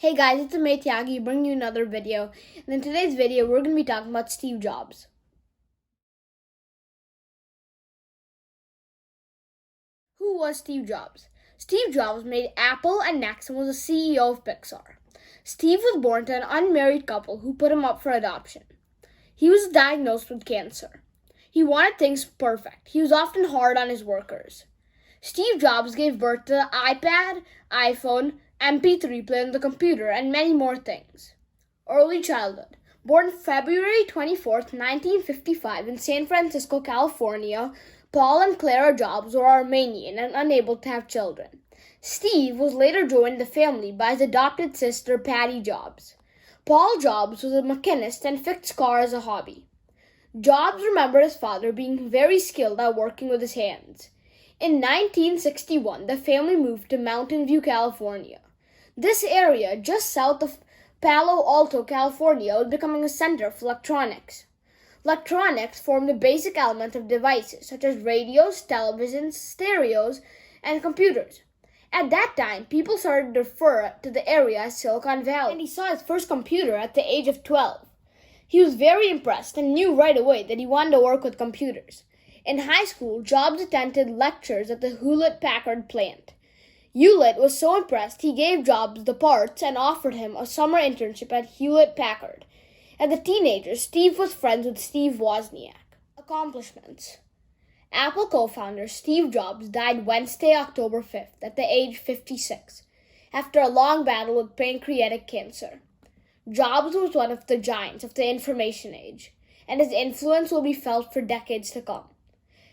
Hey guys, it's Amit Tyagi bringing you another video. And in today's video, we're going to be talking about Steve Jobs. Who was Steve Jobs? Steve Jobs made Apple and next was the CEO of Pixar. Steve was born to an unmarried couple who put him up for adoption. He was diagnosed with cancer. He wanted things perfect. He was often hard on his workers. Steve Jobs gave birth to the iPad, iPhone, MP3 player on the computer, and many more things. Early childhood. Born February 24th, 1955 in San Francisco, California, Paul and Clara Jobs were Armenian and unable to have children. Steve was later joined the family by his adopted sister Patty Jobs. Paul Jobs was a machinist and fixed cars as a hobby. Jobs remembered his father being very skilled at working with his hands. In 1961, the family moved to Mountain View, California. This area, just south of Palo Alto, California, was becoming a center for electronics. Electronics formed the basic elements of devices such as radios, televisions, stereos, and computers. At that time, people started to refer to the area as Silicon Valley, and he saw his first computer at the age of 12. He was very impressed and knew right away that he wanted to work with computers. In high school, Jobs attended lectures at the Hewlett-Packard plant. Hewlett was so impressed he gave Jobs the parts and offered him a summer internship at Hewlett-Packard. As a teenager, Steve was friends with Steve Wozniak. Accomplishments. Apple co-founder Steve Jobs died Wednesday, October 5th at the age of 56 after a long battle with pancreatic cancer. Jobs was one of the giants of the information age, and his influence will be felt for decades to come.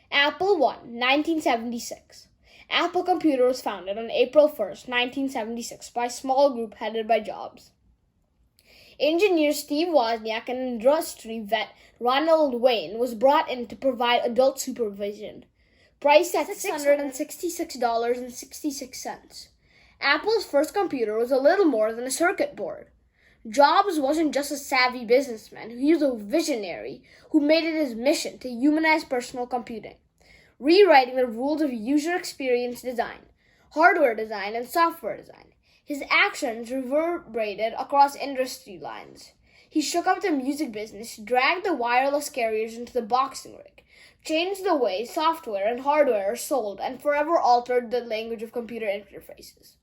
Apple won, 1976. Apple Computer was founded on April 1st, 1976 by a small group headed by Jobs. Engineer Steve Wozniak and industry vet Ronald Wayne was brought in to provide adult supervision. Priced at $666.66. Apple's first computer was a little more than a circuit board. Jobs wasn't just a savvy businessman, he was a visionary who made it his mission to humanize personal computing, rewriting the rules of user experience design, hardware design, and software design. His actions reverberated across industry lines. He shook up the music business, dragged the wireless carriers into the boxing ring, changed the way software and hardware are sold, and forever altered the language of computer interfaces.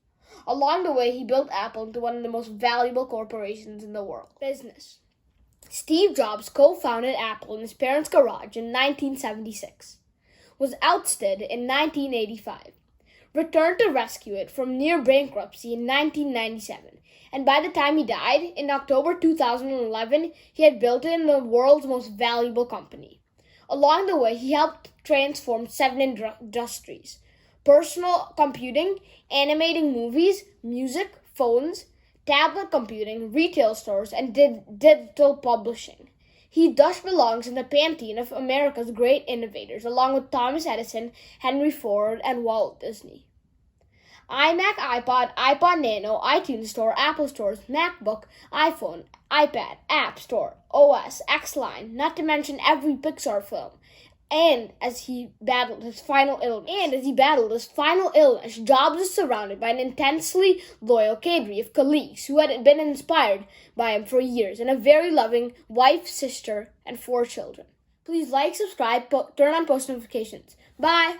Along the way, he built Apple into one of the most valuable corporations in the world. Business. Steve Jobs co-founded Apple in his parents' garage in 1976. Was ousted in 1985. Returned to rescue it from near bankruptcy in 1997. And by the time he died, in October 2011, he had built it in the world's most valuable company. Along the way, he helped transform 7 industries: personal computing, animating movies, music, phones, tablet computing, retail stores, and digital publishing. He thus belongs in the pantheon of America's great innovators, along with Thomas Edison, Henry Ford, and Walt Disney. iMac, iPod, iPod Nano, iTunes Store, Apple Stores, MacBook, iPhone, iPad, App Store, OS, X-Line, not to mention every Pixar film. And as he battled his final illness, Jobs was surrounded by an intensely loyal cadre of colleagues who had been inspired by him for years, and a very loving wife, sister, and 4 children. Please like, subscribe, turn on post notifications. Bye!